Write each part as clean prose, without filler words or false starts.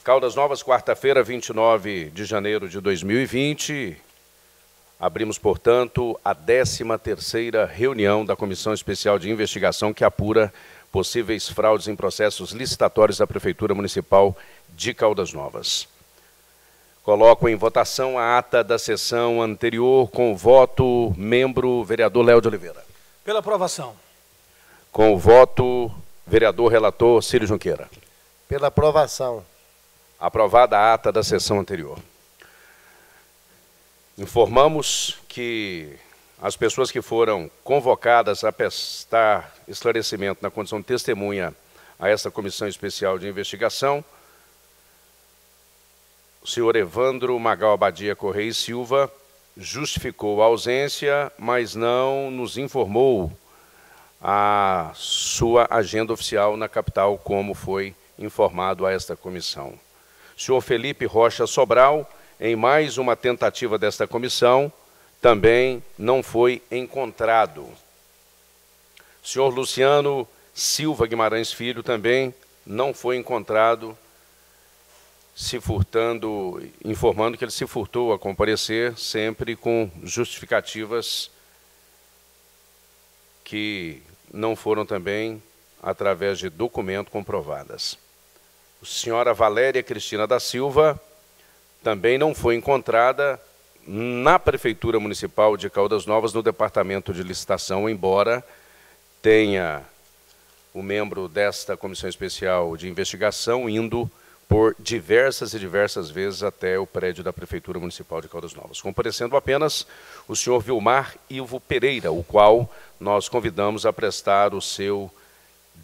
Caldas Novas, quarta-feira, 29 de janeiro de 2020. Abrimos, portanto, a 13ª reunião da Comissão Especial de Investigação que apura possíveis fraudes em processos licitatórios da Prefeitura Municipal de Caldas Novas. Coloco em votação a ata da sessão anterior com o voto membro vereador Léo de Oliveira. Pela aprovação. Com o voto vereador relator Círio Junqueira. Pela aprovação. Aprovada a ata da sessão anterior. Informamos que as pessoas que foram convocadas a prestar esclarecimento na condição de testemunha a esta Comissão Especial de Investigação, o senhor Evandro Magal Abadia Correia e Silva justificou a ausência, mas não nos informou a sua agenda oficial na capital, como foi informado a esta comissão. O senhor Felipe Rocha Sobral, em mais uma tentativa desta comissão, também não foi encontrado. O senhor Luciano Silva Guimarães Filho também não foi encontrado, informando que ele se furtou a comparecer, sempre com justificativas que não foram também através de documento comprovadas. A senhora Valéria Cristina da Silva também não foi encontrada na Prefeitura Municipal de Caldas Novas, no Departamento de Licitação, embora tenha o membro desta Comissão Especial de Investigação indo por diversas vezes até o prédio da Prefeitura Municipal de Caldas Novas, comparecendo apenas o senhor Vilmar Ilvo Pereira, o qual nós convidamos a prestar o seu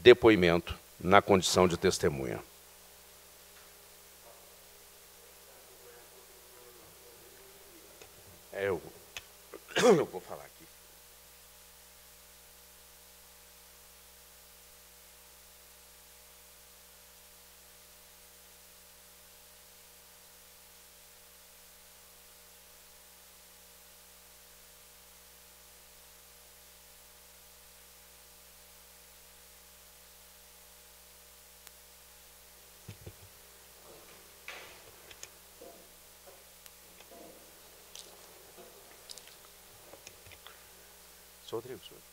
depoimento na condição de testemunha. Eu vou falar aqui. Rodrigo, senhor.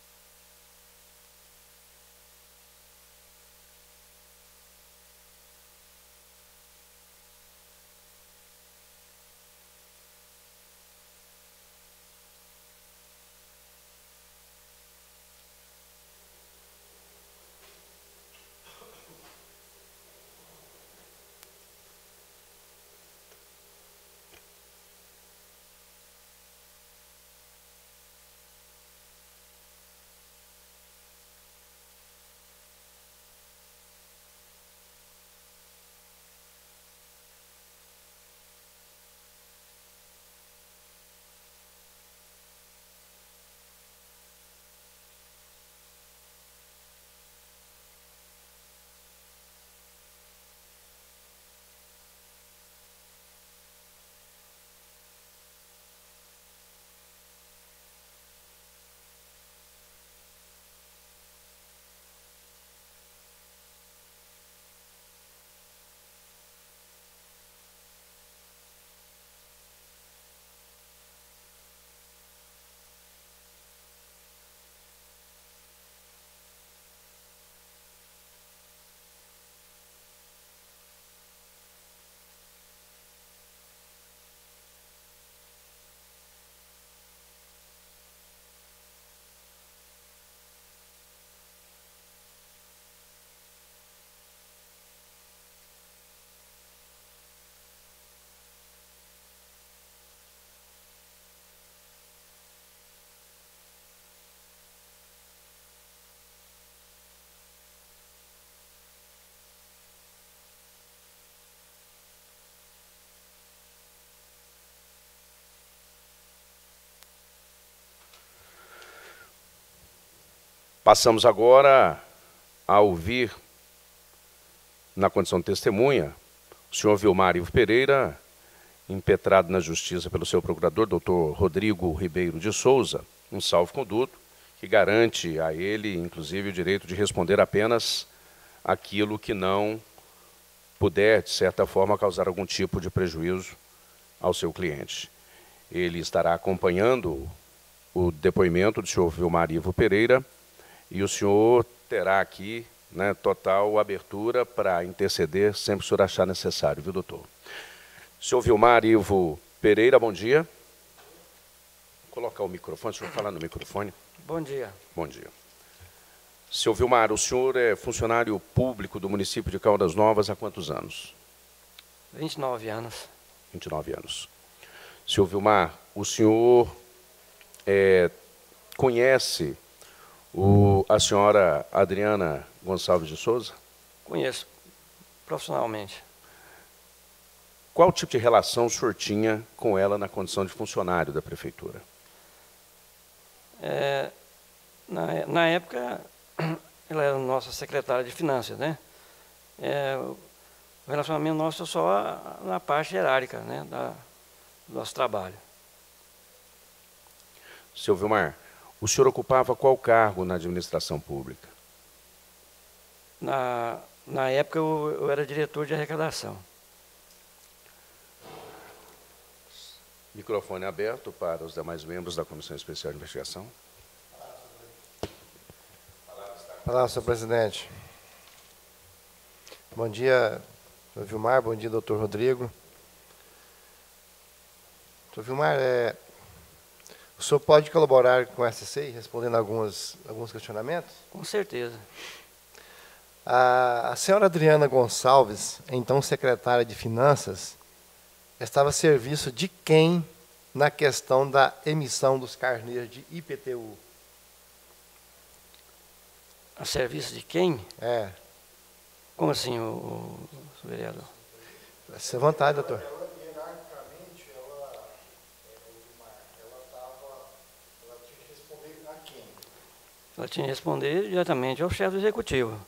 Passamos agora a ouvir, na condição de testemunha, o senhor Vilmar Ilvo Pereira, impetrado na Justiça pelo seu procurador, doutor Rodrigo Ribeiro de Souza, um salvo-conduto que garante a ele, inclusive, o direito de responder apenas aquilo que não puder, de certa forma, causar algum tipo de prejuízo ao seu cliente. Ele estará acompanhando o depoimento do senhor Vilmar Ivo Pereira e o senhor terá aqui, né, total abertura para interceder sempre que o senhor achar necessário, viu, doutor? Senhor Vilmar Ivo Pereira, bom dia. Vou colocar o microfone, o senhor falar no microfone. Bom dia. Bom dia. Senhor Vilmar, o senhor é funcionário público do município de Caldas Novas há quantos anos? 29 anos. 29 anos. Senhor Vilmar, o senhor conhece a senhora Adriana Gonçalves de Souza? Conheço profissionalmente. Qual tipo de relação o senhor tinha com ela na condição de funcionário da prefeitura? Na época, ela era nossa secretária de finanças, né? O relacionamento nosso é só na parte hierárquica, né, do nosso trabalho. Senhor Vilmar, o senhor ocupava qual cargo na administração pública? Na época, eu era diretor de arrecadação. Microfone aberto para os demais membros da Comissão Especial de Investigação. Palavra, senhor presidente. Bom dia, doutor Vilmar. Bom dia, doutor Rodrigo. Doutor Vilmar, o senhor pode colaborar com a SCI, respondendo alguns questionamentos? Com certeza. A senhora Adriana Gonçalves, então secretária de Finanças, estava a serviço de quem na questão da emissão dos carnês de IPTU? A serviço de quem? Como assim, o vereador? Fique à vontade, doutor. Hierarquicamente, ela tinha que responder a quem? Ela tinha que responder diretamente ao chefe do executivo.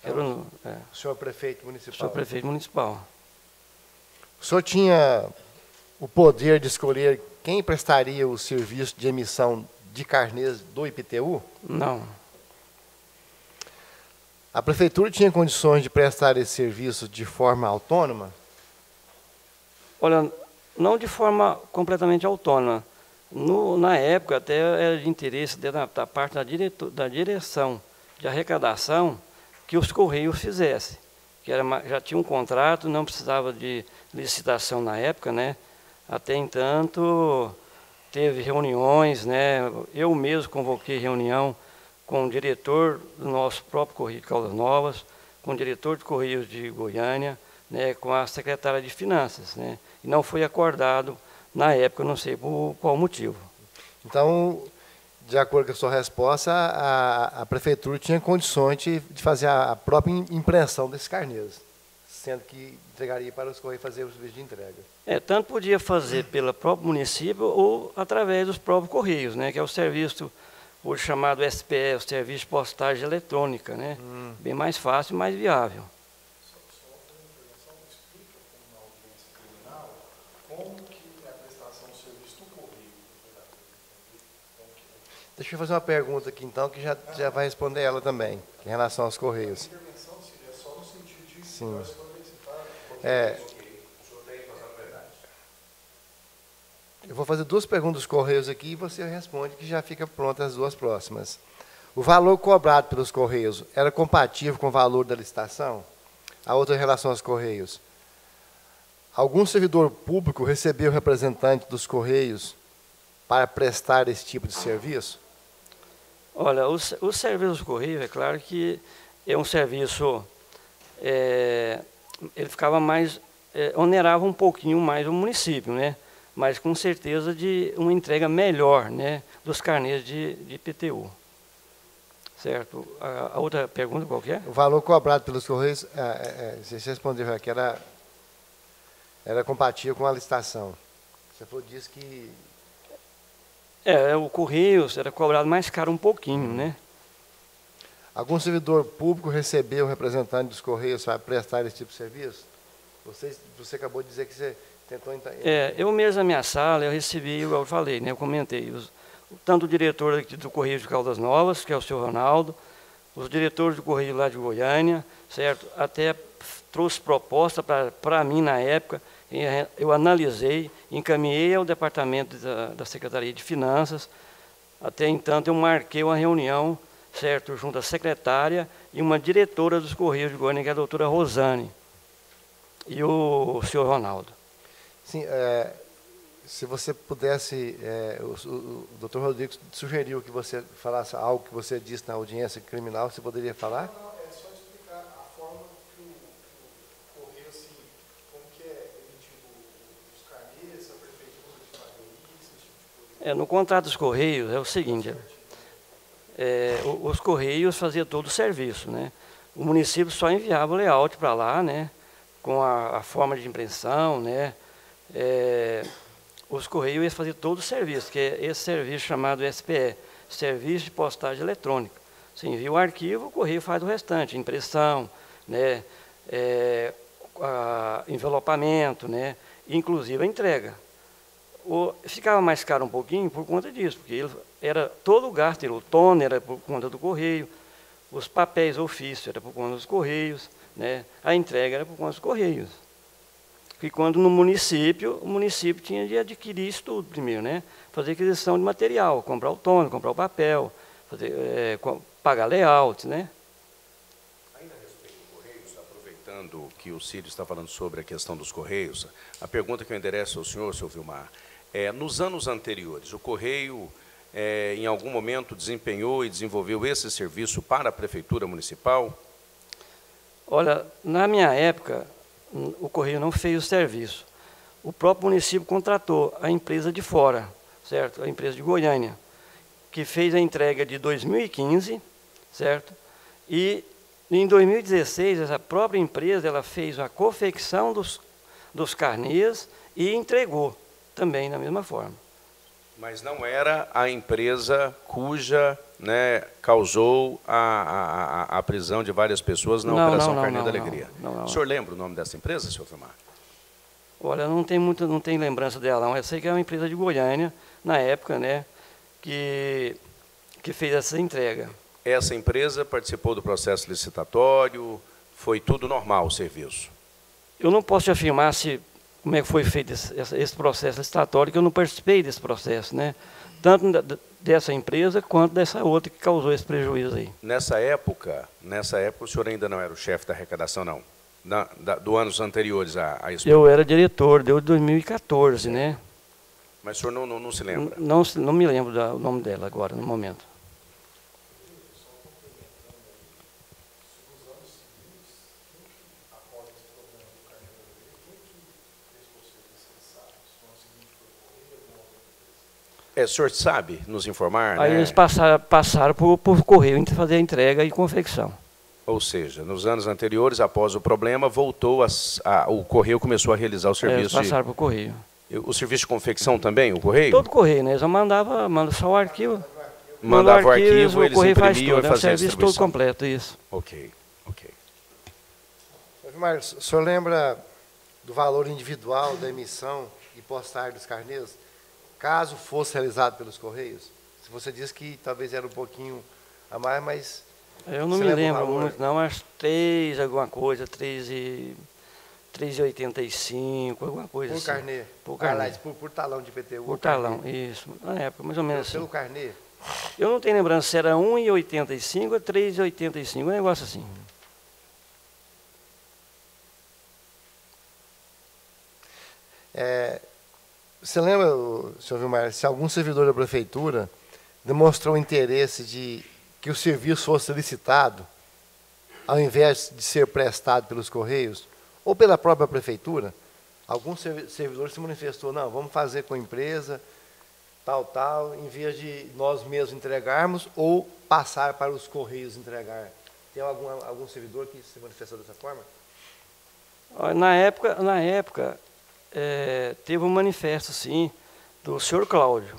O senhor prefeito municipal. Sou prefeito municipal. O senhor tinha o poder de escolher quem prestaria o serviço de emissão de carnês do IPTU? Não. A prefeitura tinha condições de prestar esse serviço de forma autônoma? Olha, não de forma completamente autônoma. Na época, até era de interesse da parte da direção de arrecadação que os Correios fizessem. Já tinha um contrato, não precisava de licitação na época, né? Até entanto, teve reuniões, né? Eu mesmo convoquei reunião com o diretor do nosso próprio Correio de Caldas Novas, com o diretor de Correios de Goiânia, né? Com a secretária de Finanças, né? E não foi acordado na época, não sei por qual motivo. Então, de acordo com a sua resposta, a prefeitura tinha condições de fazer a própria impressão desses carnês, sendo que entregaria para os Correios fazer o serviço de entrega. Tanto podia fazer pelo próprio município ou através dos próprios Correios, né, que é o serviço, hoje chamado SPE, o Serviço de Postagem Eletrônica, né, bem mais fácil e mais viável. Explica como na audiência criminal como que é a prestação do serviço do Correio. Deixa eu fazer uma pergunta aqui, então, que já vai responder ela também, em relação aos Correios. A intervenção seria só no sentido de Sim. Eu vou fazer duas perguntas dos Correios aqui e você responde, que já fica pronta as duas próximas. O valor cobrado pelos Correios era compatível com o valor da licitação? A outra em relação aos Correios. Algum servidor público recebeu representante dos Correios para prestar esse tipo de serviço? Olha, o serviço dos Correios, é claro que é um serviço, ele ficava mais, onerava um pouquinho mais o município, né? Mas com certeza de uma entrega melhor, né, dos carnês de IPTU. Certo? A outra pergunta qual que é? O valor cobrado pelos Correios, você respondeu aqui, era compatível com a licitação. Você falou disso que... O Correios era cobrado mais caro um pouquinho, né? Algum servidor público recebeu o representante dos Correios para prestar esse tipo de serviço? Você acabou de dizer que você tentou... Eu mesmo na minha sala, eu recebi, eu falei, né, eu comentei, tanto o diretor aqui do Correio de Caldas Novas, que é o senhor Ronaldo, os diretores do Correio lá de Goiânia, certo? Até trouxe proposta para mim na época, eu analisei, encaminhei ao departamento da Secretaria de Finanças. Até então eu marquei uma reunião, certo, junto à secretária e uma diretora dos Correios de Goiânia, que é a doutora Rosane, e o senhor Ronaldo. Sim, se você pudesse, o doutor Rodrigo sugeriu que você falasse algo que você disse na audiência criminal, você poderia falar? Não, é só explicar a forma que o Correio, assim, como que é emitido os carnês, a prefeitura de fazer isso, esse tipo de coisa. No contrato dos Correios é o seguinte, os Correios faziam todo o serviço, né? O município só enviava o layout para lá, né? Com a forma de impressão, né? Os Correios iam fazer todo o serviço, que é esse serviço chamado SPE, Serviço de Postagem Eletrônica. Você envia o arquivo, o Correio faz o restante, impressão, né? Envelopamento, né? Inclusive a entrega. Ficava mais caro um pouquinho por conta disso, porque todo o gasto, o toner era por conta do Correio, os papéis ofício era por conta dos Correios, né? A entrega era por conta dos Correios. E quando no município, o município tinha de adquirir isso tudo primeiro, né? Fazer aquisição de material, comprar o toner, comprar o papel, pagar layout, né? Ainda a respeito do Correios, aproveitando que o Círio está falando sobre a questão dos Correios, a pergunta que eu endereço ao senhor, seu Vilmar, nos anos anteriores, o Correio, em algum momento, desempenhou e desenvolveu esse serviço para a Prefeitura Municipal? Olha, na minha época, o Correio não fez o serviço. O próprio município contratou a empresa de fora, certo? A empresa de Goiânia, que fez a entrega de 2015, certo? E em 2016, essa própria empresa ela fez a confecção dos carnês e entregou também da mesma forma. Mas não era a empresa cuja, né, causou a prisão de várias pessoas na Operação Carnê da Alegria. Não. O senhor lembra o nome dessa empresa, senhor Vilmar? Olha, não tem lembrança dela, não. Eu sei que é uma empresa de Goiânia, na época, né, que fez essa entrega. Essa empresa participou do processo licitatório, foi tudo normal o serviço? Eu não posso te afirmar como é que foi feito esse processo licitatório, que eu não participei desse processo, né? Tanto dessa empresa quanto dessa outra que causou esse prejuízo aí. Nessa época o senhor ainda não era o chefe da arrecadação, não? Do anos anteriores a isso? Eu era diretor, deu 2014, né? Mas o senhor não se lembra? Não me lembro do nome dela agora, no momento. O senhor sabe nos informar? Aí né? eles passaram por correio, fazer a entrega e confecção. Ou seja, nos anos anteriores, após o problema, voltou o correio começou a realizar o serviço. Eles passaram por correio. O serviço de confecção também, o correio? Todo correio, né? Eles manda só o arquivo. Mandava o arquivo, eles correio faz imprimiam tudo, e é o faziam a serviço todo distribuição. completo, isso. Ok. Vilmar, o senhor lembra do valor individual da emissão e postagem dos carnês, caso fosse realizado pelos Correios? Se você disse que talvez era um pouquinho a mais, mas... Eu não me lembro muito, não, mas 3 alguma coisa, 3,85, alguma coisa por assim. Carnê? Por carnê. Aliás, por talão de IPTU. Por talão, isso. Na época, mais ou menos assim. Pelo carnê? Eu não tenho lembrança se era 1,85 ou 3,85, um negócio assim. Você lembra, senhor Vilmar, se algum servidor da prefeitura demonstrou interesse de que o serviço fosse licitado, ao invés de ser prestado pelos Correios, ou pela própria prefeitura? Algum servidor se manifestou, não, vamos fazer com a empresa, tal, em vez de nós mesmos entregarmos ou passar para os Correios entregar. Tem algum servidor que se manifestou dessa forma? Na época teve um manifesto, sim, do senhor Cláudio,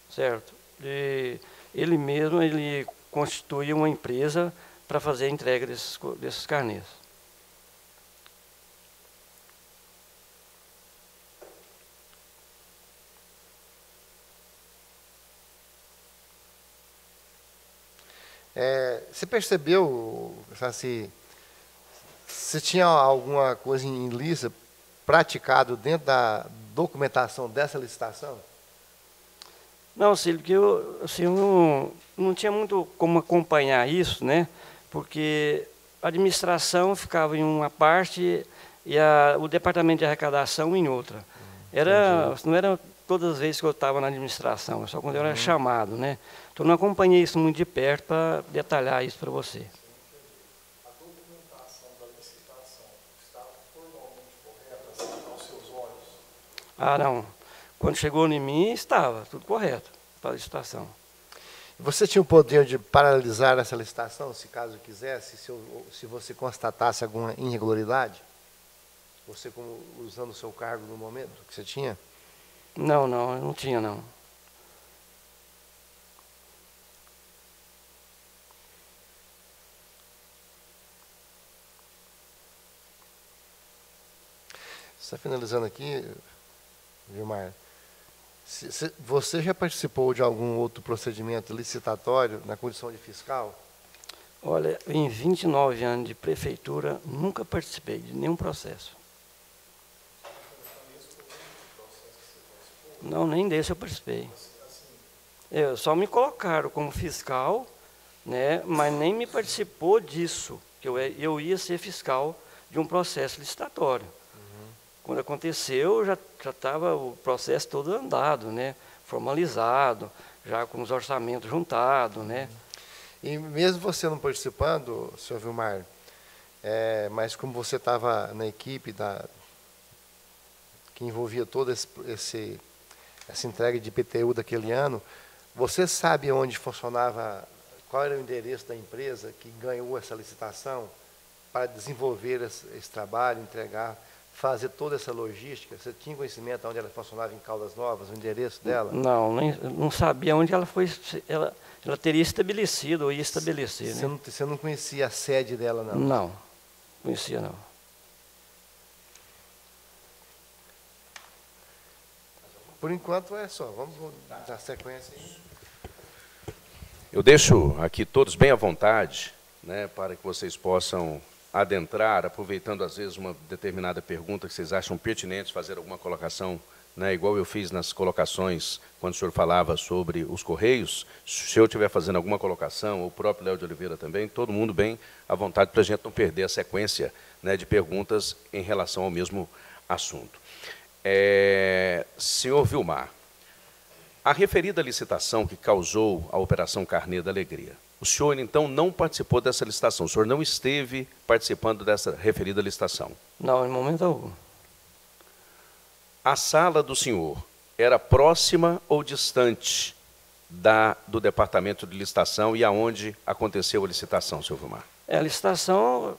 certo? Ele mesmo constituiu uma empresa para fazer a entrega desses carnês. Você percebeu, se Você tinha alguma coisa ilícita praticado dentro da documentação dessa licitação? Não, Cílio, porque eu, assim, eu não tinha muito como acompanhar isso, né? Porque a administração ficava em uma parte e o departamento de arrecadação em outra. Não era todas as vezes que eu estava na administração, só quando eu era chamado, né? Então, não acompanhei isso muito de perto para detalhar isso para você. A documentação da licitação estava formalmente correta, assim, aos seus olhos? Ah, não. Quando chegou em mim, estava tudo correto para a licitação. Você tinha o poder de paralisar essa licitação, se caso quisesse, se você constatasse alguma irregularidade? Você, usando o seu cargo no momento que você tinha? Não, eu não tinha, não. Só finalizando aqui, Vilmar, você já participou de algum outro procedimento licitatório na condição de fiscal? Olha, em 29 anos de prefeitura, nunca participei de nenhum processo. Não, nem desse eu participei. Só me colocaram como fiscal, né, mas nem me participou disso, que eu ia ser fiscal de um processo licitatório. Quando aconteceu, já estava o processo todo andado, né, formalizado, já com os orçamentos juntados, né. E mesmo você não participando, senhor Vilmar, mas como você estava na equipe que envolvia toda essa entrega de IPTU daquele ano, você sabe onde funcionava, qual era o endereço da empresa que ganhou essa licitação para desenvolver esse trabalho, entregar, fazer toda essa logística? Você tinha conhecimento de onde ela funcionava em Caldas Novas, o endereço dela? Não sabia onde ela foi. Ela teria estabelecido ou ia estabelecer. Você não conhecia a sede dela, não? Não, conhecia não. Por enquanto é só. Vamos dar sequência aí. Eu deixo aqui todos bem à vontade, né, para que vocês possam adentrar, aproveitando às vezes uma determinada pergunta que vocês acham pertinente, fazer alguma colocação, né, igual eu fiz nas colocações quando o senhor falava sobre os Correios. Se o senhor estiver fazendo alguma colocação, ou o próprio Léo de Oliveira também, todo mundo bem à vontade para a gente não perder a sequência, né, de perguntas em relação ao mesmo assunto. Senhor Vilmar, a referida licitação que causou a Operação Carnê da Alegria, o senhor, então, não participou dessa licitação, o senhor não esteve participando dessa referida licitação? Não, em momento algum. A sala do senhor era próxima ou distante do departamento de licitação e aonde aconteceu a licitação, senhor Vilmar? A licitação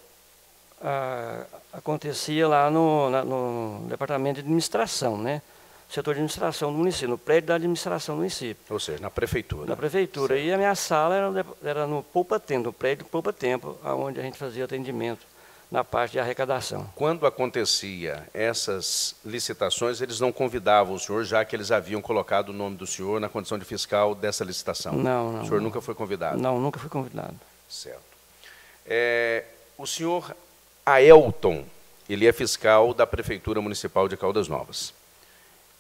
acontecia lá no departamento de administração, né? Setor de administração do município, no prédio da administração do município. Ou seja, na prefeitura. Na prefeitura. Certo. E a minha sala era no Poupa Tempo, no prédio Poupa Tempo, onde a gente fazia atendimento na parte de arrecadação. Quando acontecia essas licitações, eles não convidavam o senhor, já que eles haviam colocado o nome do senhor na condição de fiscal dessa licitação? Não. O senhor nunca foi convidado? Não, nunca fui convidado. Certo. O senhor Aelton, ele é fiscal da Prefeitura Municipal de Caldas Novas.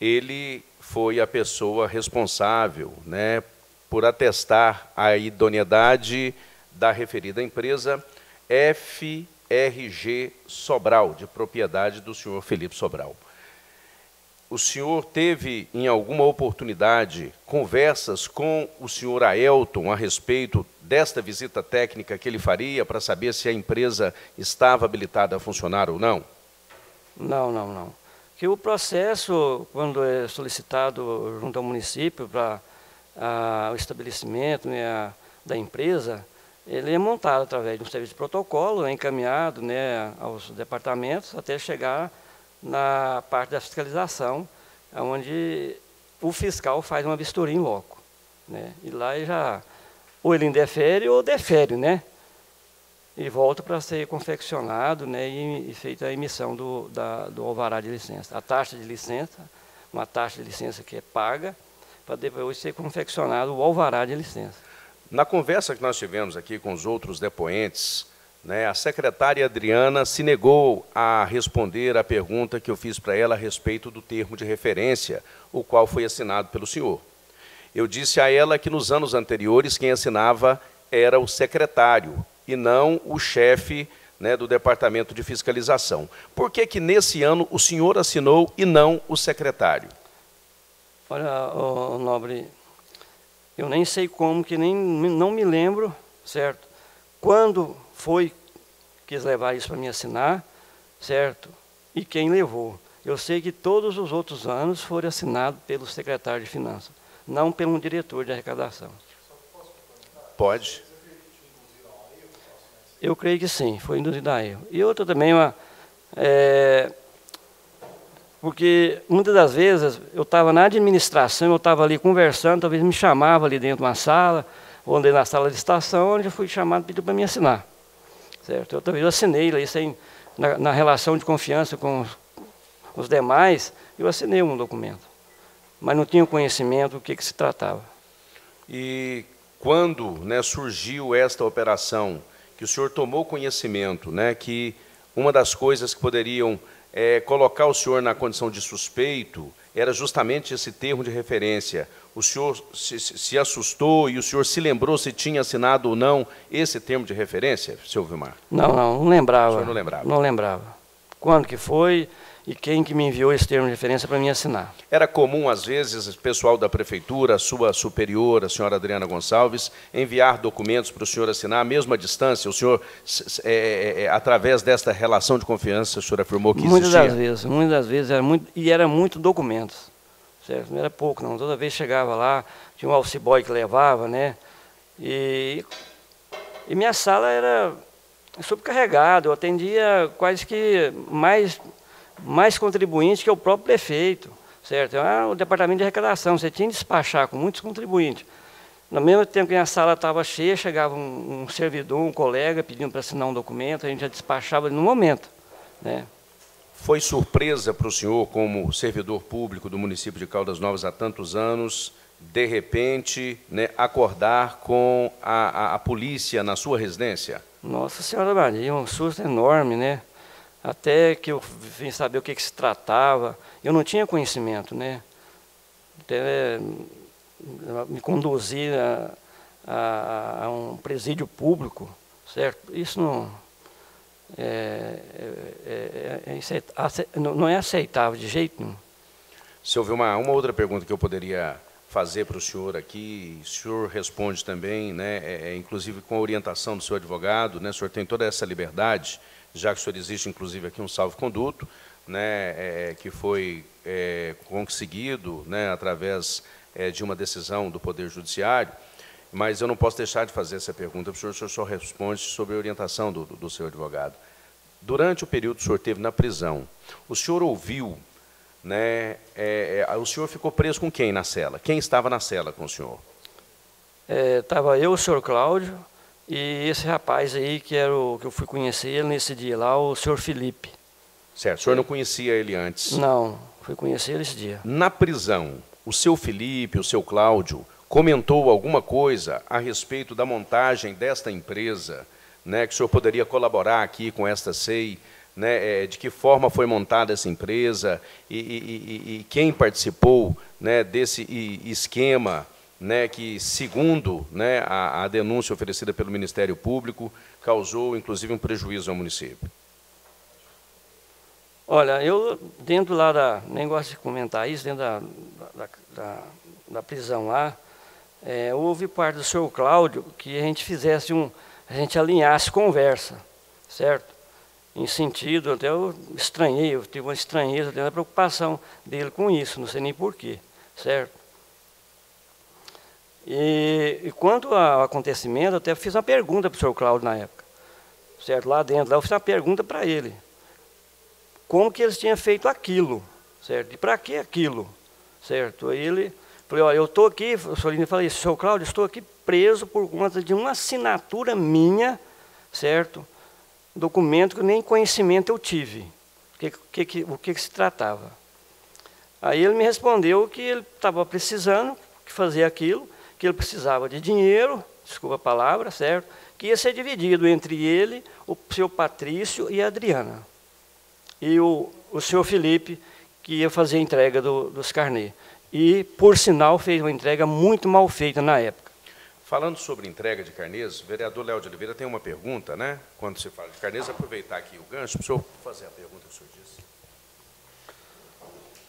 Ele foi a pessoa responsável, né, por atestar a idoneidade da referida empresa FRG Sobral, de propriedade do senhor Felipe Sobral. O senhor teve, em alguma oportunidade, conversas com o senhor Aelton a respeito desta visita técnica que ele faria para saber se a empresa estava habilitada a funcionar ou não? Não. Que o processo, quando é solicitado junto ao município para o estabelecimento, né, da empresa, ele é montado através de um serviço de protocolo, é encaminhado, né, aos departamentos até chegar na parte da fiscalização, onde o fiscal faz uma vistoria em loco, né, e lá ou ele indefere ou defere, né, e volta para ser confeccionado, né, e feita a emissão do alvará de licença. A taxa de licença, uma taxa de licença que é paga, para depois ser confeccionado o alvará de licença. Na conversa que nós tivemos aqui com os outros depoentes, né, a secretária Adriana se negou a responder à pergunta que eu fiz para ela a respeito do termo de referência, o qual foi assinado pelo senhor. Eu disse a ela que nos anos anteriores quem assinava era o secretário e não o chefe, né, do Departamento de Fiscalização. Por que que nesse ano o senhor assinou e não o secretário? Olha, nobre, eu nem sei como, que não me lembro, certo? Quando foi quis levar isso para mim assinar, certo? E quem levou. Eu sei que todos os outros anos foram assinados pelo secretário de Finanças, não pelo diretor de arrecadação. Pode. Eu creio que sim, foi induzido a erro. E outra também, porque muitas das vezes eu estava na administração, eu estava ali conversando, talvez me chamava ali dentro de uma sala, ou andei na sala de estação, onde eu fui chamado e pediu para me assinar. Certo? Talvez eu assinei lá, isso aí, na relação de confiança com os demais, eu assinei um documento. Mas não tinha conhecimento do que se tratava. E quando, né, surgiu esta operação, que o senhor tomou conhecimento, né, que uma das coisas que poderiam colocar o senhor na condição de suspeito era justamente esse termo de referência. O senhor se assustou e o senhor se lembrou se tinha assinado ou não esse termo de referência, senhor Vilmar? Não lembrava. O senhor não lembrava? Não lembrava. Quando que foi e quem que me enviou esse termo de referência para mim assinar? Era comum, às vezes, o pessoal da prefeitura, a sua superior, a senhora Adriana Gonçalves, enviar documentos para o senhor assinar, mesmo à distância? O senhor, através desta relação de confiança, o senhor afirmou que existia? Muitas das vezes, era muito documentos. Certo? Não era pouco, não. Toda vez chegava lá, tinha um office boy que levava, né? E minha sala era subcarregada, eu atendia quase que mais contribuintes que o próprio prefeito, certo? O departamento de arrecadação, você tinha que despachar com muitos contribuintes. No mesmo tempo que a sala estava cheia, chegava um servidor, um colega, pedindo para assinar um documento, a gente já despachava no momento, né? Foi surpresa para o senhor, como servidor público do município de Caldas Novas há tantos anos, de repente, né, acordar com a polícia na sua residência? Nossa Senhora Maria, um susto enorme, né? Até que eu vim saber o que se tratava, eu não tinha conhecimento, né? Até me conduzir a um presídio público, certo? Isso não é aceitável de jeito nenhum. Seu Vilmar, uma outra pergunta que eu poderia fazer para o senhor aqui, o senhor responde também, né, inclusive com a orientação do seu advogado, né, o senhor tem toda essa liberdade, já que o senhor existe, inclusive, aqui um salvo-conduto, né, que foi conseguido, né, através de uma decisão do Poder Judiciário, mas eu não posso deixar de fazer essa pergunta para o senhor só responde sobre a orientação do seu advogado. Durante o período que o senhor esteve na prisão, o senhor ouviu, né, o senhor ficou preso com quem na cela? Quem estava na cela com o senhor? Estava eu, o senhor Cláudio, e esse rapaz aí, que eu fui conhecer ele nesse dia lá, o senhor Felipe. Certo, o senhor não conhecia ele antes? Não, fui conhecer ele esse dia. Na prisão, o seu Felipe, o seu Cláudio, comentou alguma coisa a respeito da montagem desta empresa, né, que o senhor poderia colaborar aqui com esta SEI, né, de que forma foi montada essa empresa e quem participou, né, desse esquema, né, que, segundo, né, a denúncia oferecida pelo Ministério Público, causou, inclusive, um prejuízo ao município? Olha, eu, dentro lá nem gosto de comentar isso, dentro da prisão lá, houve parte do senhor Cláudio que a gente alinhasse conversa, certo? Em sentido, até eu estranhei, eu tive uma estranheza dentro da preocupação dele com isso, não sei nem porquê, certo? E quanto ao acontecimento, eu até fiz uma pergunta para o senhor Cláudio na época, certo? Lá dentro, eu fiz uma pergunta para ele. Como que eles tinham feito aquilo, certo? E para que aquilo, certo? Aí ele falou, olha, eu estou aqui, o senhor falou isso, senhor Cláudio, estou aqui preso por conta de uma assinatura minha, certo? Documento que nem conhecimento eu tive, o que se tratava. Aí ele me respondeu que ele estava precisando, que fazer aquilo, que ele precisava de dinheiro, desculpa a palavra, certo? que ia ser dividido entre ele, o seu Patrício e a Adriana. E o senhor Felipe, que ia fazer a entrega dos carnês. E, por sinal, fez uma entrega muito mal feita na época. Falando sobre entrega de carnês, o vereador Léo de Oliveira tem uma pergunta, né? Quando se fala de carnês, aproveitar aqui o gancho para o senhor fazer a pergunta que o senhor disse.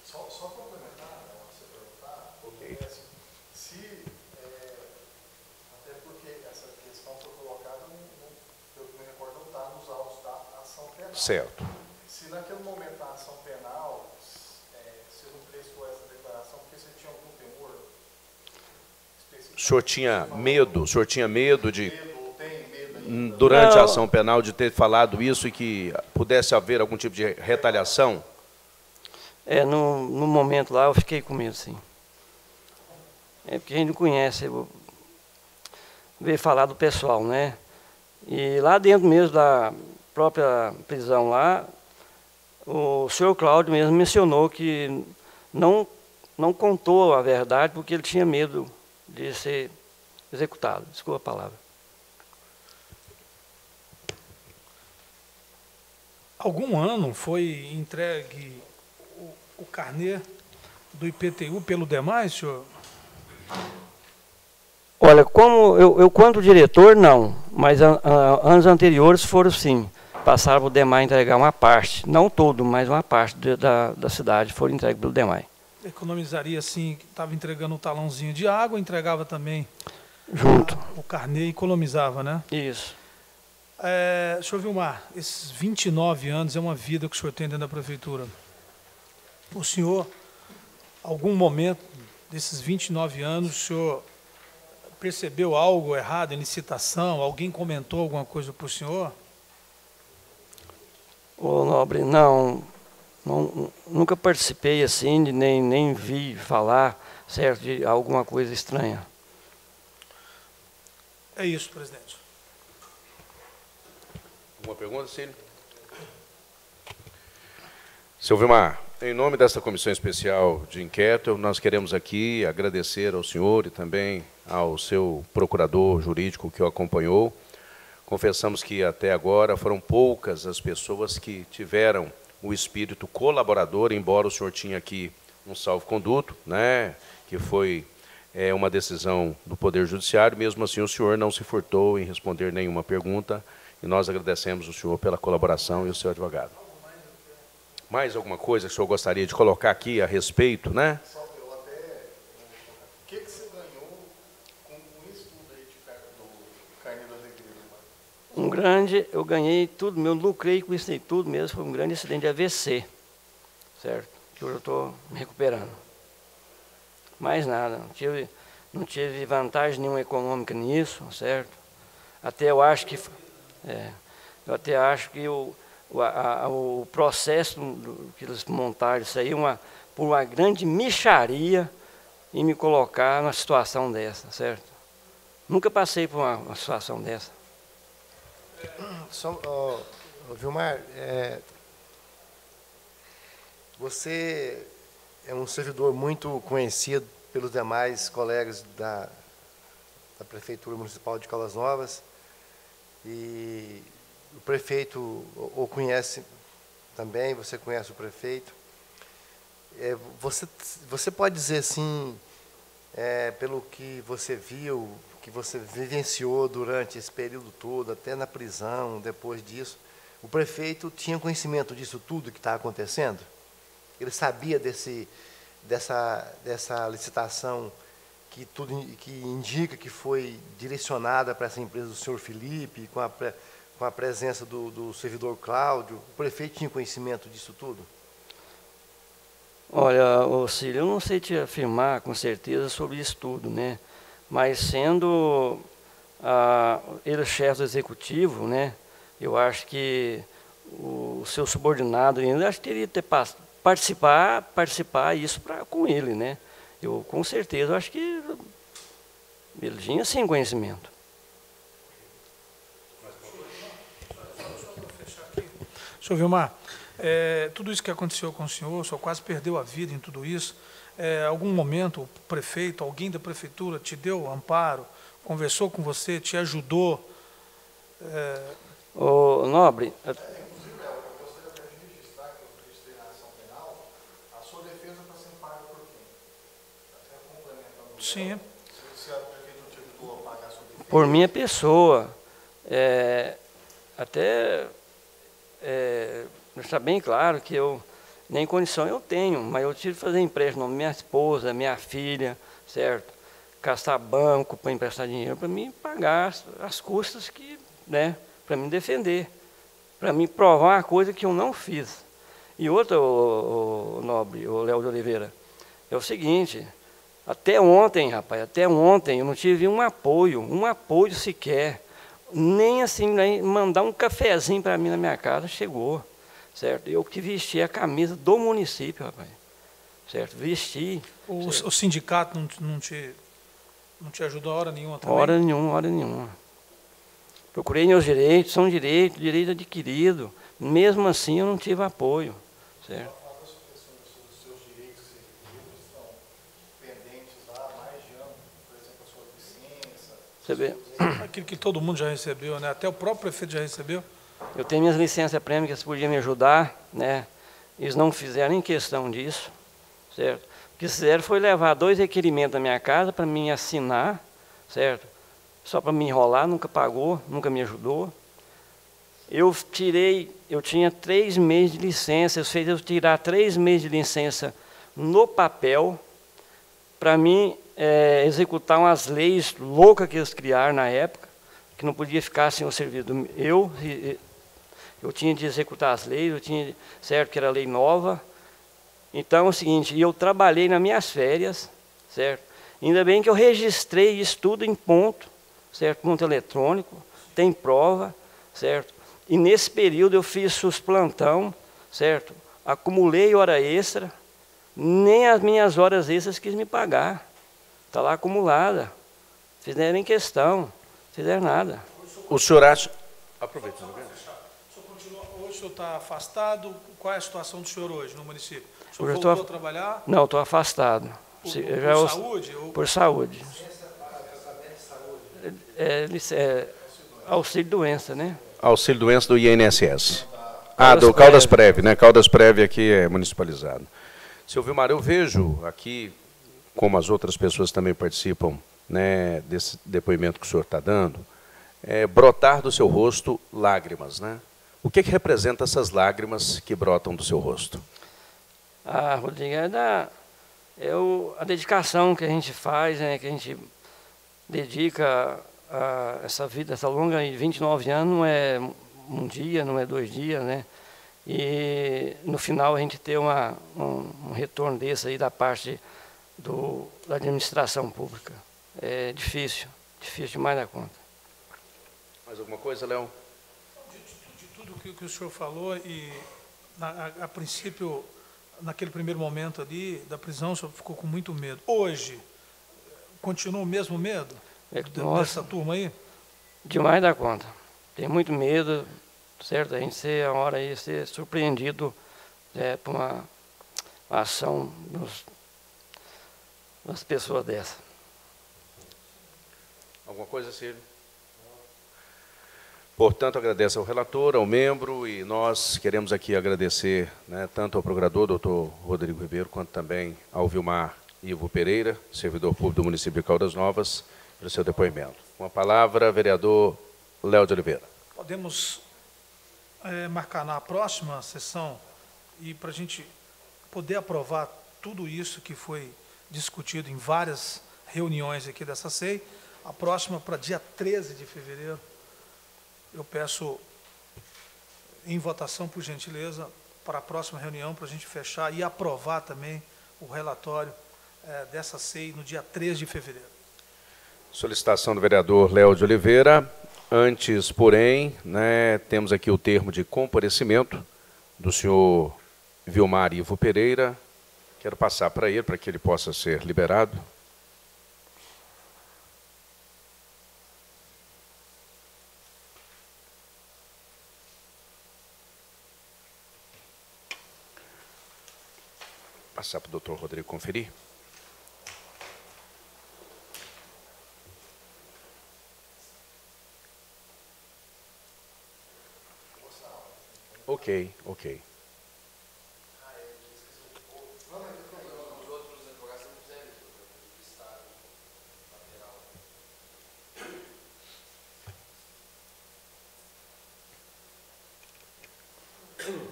Só complementar, né, você perguntar, Ok. assim, até porque essa questão foi colocada, pelo que me recordo, não está nos autos da ação penal. Certo. Se naquele momento da ação penal, você não prestou essa declaração, porque você tinha algum temor específico? O senhor tinha medo de, Ou tem medo ainda? durante a Não. ação penal, de ter falado isso e que pudesse haver algum tipo de retaliação? No momento lá, eu fiquei com medo, sim. Porque a gente não conhece, veio falar do pessoal, né? E lá dentro mesmo da própria prisão lá, o senhor Cláudio mesmo mencionou que não contou a verdade porque ele tinha medo de ser executado. Desculpa a palavra. Algum ano foi entregue o carnê do IPTU pelo demais, senhor? Olha, como eu quanto diretor, não, mas anos anteriores foram sim. Passaram para o DEMAI entregar uma parte, não todo, mas uma parte da cidade foram entregues pelo DEMAI. Economizaria assim, estava entregando um talãozinho de água, entregava também Junto. o carnê e economizava, né? Isso. Senhor Vilmar, esses 29 anos é uma vida que o senhor tem dentro da prefeitura. O senhor, algum momento desses 29 anos, o senhor percebeu algo errado em licitação? Alguém comentou alguma coisa para o senhor? Ô, Nobre, não, nunca participei assim, nem vi falar, certo, de alguma coisa estranha. É isso, presidente. Alguma pergunta, Cílio? Seu Vilmar, em nome desta comissão especial de inquérito, nós queremos aqui agradecer ao senhor e também ao seu procurador jurídico que o acompanhou. Confessamos que até agora foram poucas as pessoas que tiveram o espírito colaborador, embora o senhor tinha aqui um salvo-conduto, né, que foi uma decisão do Poder Judiciário. Mesmo assim, o senhor não se furtou em responder nenhuma pergunta e nós agradecemos o senhor pela colaboração e o seu advogado. Mais alguma coisa que o senhor gostaria de colocar aqui a respeito, né? Só eu até. O que você ganhou com isso tudo aí do carnê das igrejas? Eu ganhei tudo, eu lucrei com isso aí tudo mesmo, foi um grande acidente de AVC, certo? Que eu estou me recuperando. Mais nada, não tive vantagem nenhuma econômica nisso, certo? Até eu acho que o processo que eles montaram isso aí, por uma grande mixaria em me colocar numa situação dessa, certo? Nunca passei por uma situação dessa. Vilmar, você é um servidor muito conhecido pelos demais colegas da Prefeitura Municipal de Caldas Novas, e o prefeito o conhece também, você conhece o prefeito. Você pode dizer assim, pelo que você viu, que você vivenciou durante esse período todo, até na prisão, depois disso, o prefeito tinha conhecimento disso tudo que está acontecendo? Ele sabia dessa licitação que indica que foi direcionada para essa empresa do senhor Felipe, com a presença do servidor Cláudio? O prefeito tinha conhecimento disso tudo? Olha, Cílio, eu não sei te afirmar com certeza sobre isso tudo, né? Mas sendo ele chefe do executivo, né? Eu acho que o seu subordinado ainda acho que teria que ter participar isso com ele, né? Eu com certeza acho que ele tinha sim conhecimento. Senhor Vilmar, tudo isso que aconteceu com o senhor quase perdeu a vida em tudo isso. Algum momento o prefeito, alguém da prefeitura te deu amparo, conversou com você, te ajudou Ô, Nobre, Inclusive, Léo, eu gostaria até de registrar que eu registrei na ação penal, a sua defesa está sendo paga por quem? Até complementando o Sim. Léo, se a prefeitura te ajudou a pagar a sua defesa. por minha pessoa, está bem claro que eu, nem condição eu tenho, mas eu tive que fazer empréstimo na minha esposa, minha filha, certo? Gastar banco para emprestar dinheiro para mim pagar as custas que, né, para me defender, para me provar uma coisa que eu não fiz. E outra, o Nobre, o Léo de Oliveira, é o seguinte, até ontem, rapaz, até ontem eu não tive um apoio sequer, nem assim, né, mandar um cafezinho para mim na minha casa, chegou, certo? Eu que vesti a camisa do município, rapaz, certo? Vesti. O sindicato não te ajudou a hora nenhuma também? Hora nenhuma. Procurei meus direitos, são direito adquirido. Mesmo assim, eu não tive apoio, certo? A supressão dos seus direitos que você estão pendentes lá há mais de ano, por exemplo, a sua licença. Você vê, Aquilo que todo mundo já recebeu, né? Até o próprio prefeito já recebeu. eu tenho minhas licenças prêmio que eles podiam me ajudar, né? Eles não fizeram nem questão disso, certo? O que fizeram foi levar 2 requerimentos da minha casa para mim assinar, certo? Só para me enrolar, nunca pagou, nunca me ajudou. Eu tinha 3 meses de licença, fez eu tirar 3 meses de licença no papel para mim executar umas leis loucas que eles criaram na época, que não podia ficar sem o serviço. Eu tinha de executar as leis, certo, que era lei nova. Então é o seguinte, eu trabalhei nas minhas férias, certo? Ainda bem que eu registrei isso tudo em ponto, certo? Ponto eletrônico, tem prova, certo? E nesse período eu fiz os plantão, certo? Acumulei hora extra, nem as minhas horas extras quis me pagar. Está lá acumulada. Fizeram nem questão, fizeram nada. O senhor acha... Aproveita. Hoje o senhor está afastado. Qual é a situação do senhor hoje no município? O senhor Hoje eu voltou a trabalhar? Não, estou afastado. Por saúde? Por saúde. Auxílio-doença, né? Auxílio-doença do INSS. Do Caldas Prev, né? Caldas Prev aqui é municipalizado. Seu Vilmar, eu vejo aqui, como as outras pessoas também participam, né, desse depoimento que o senhor está dando, brotar do seu rosto lágrimas, né? O que representa essas lágrimas que brotam do seu rosto? Rodrigo, a dedicação que a gente faz, né, que a gente dedica a essa vida, essa longa 29 anos, não é um dia, não é 2 dias, né? E no final a gente ter um retorno desse aí da parte da administração pública. É difícil demais da conta. Mais alguma coisa, Léo? De tudo que o senhor falou, e a princípio, naquele primeiro momento ali da prisão, o senhor ficou com muito medo. Hoje, continua o mesmo medo dessa turma aí? Demais da conta. Tem muito medo, certo? A gente ser surpreendido por uma ação das pessoas dessa. Alguma coisa, Cílio? Portanto, agradeço ao relator, ao membro, e nós queremos aqui agradecer, né, tanto ao procurador, doutor Rodrigo Ribeiro, quanto também ao Vilmar Ivo Pereira, servidor público do município de Caldas Novas, pelo seu depoimento. Com a palavra, vereador Léo de Oliveira. Podemos marcar na próxima sessão, e para a gente poder aprovar tudo isso que foi discutido em várias reuniões aqui dessa SEI, a próxima para dia 13 de fevereiro, eu peço em votação, por gentileza, para a próxima reunião, para a gente fechar e aprovar também o relatório dessa SEI no dia 3 de fevereiro. Solicitação do vereador Léo de Oliveira. Antes, porém, né, temos aqui o termo de comparecimento do senhor Vilmar Ivo Pereira. Quero passar para ele, para que ele possa ser liberado. Passar para o doutor Rodrigo conferir. Ok, ok.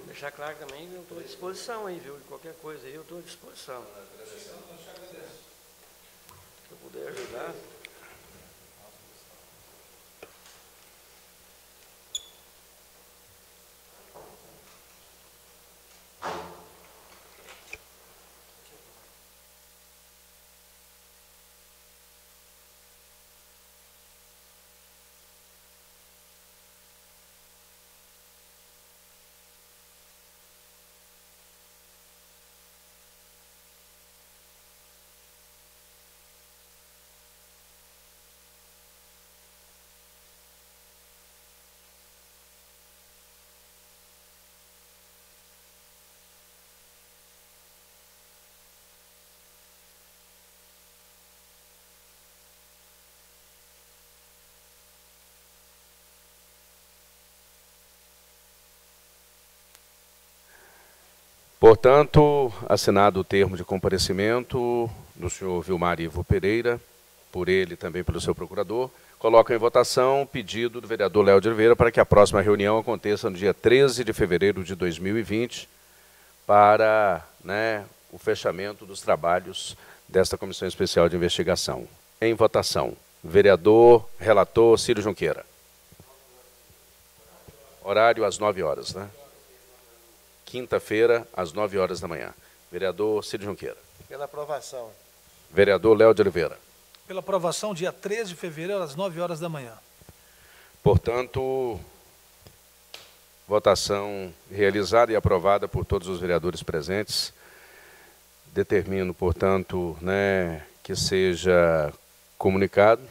Deixar claro também que eu estou à disposição aí, viu? De qualquer coisa aí, eu estou à disposição. Se eu puder ajudar. Portanto, assinado o termo de comparecimento do senhor Vilmar Ivo Pereira, por ele e também pelo seu procurador, coloco em votação o pedido do vereador Léo de Oliveira para que a próxima reunião aconteça no dia 13 de fevereiro de 2020, para o fechamento dos trabalhos desta Comissão Especial de Investigação. Em votação, vereador, relator Ciro Junqueira. Horário às 9 horas, né? Quinta-feira, às 9 horas da manhã. Vereador Ciro Junqueira. Pela aprovação. Vereador Léo de Oliveira. Pela aprovação, dia 13 de fevereiro, às 9 horas da manhã. Portanto, votação realizada e aprovada por todos os vereadores presentes. Determino, portanto, que seja comunicado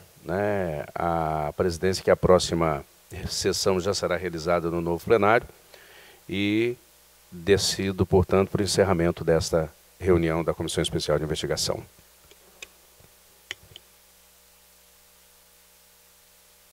à presidência que a próxima sessão já será realizada no novo plenário e decido, portanto, por encerramento desta reunião da Comissão Especial de Investigação.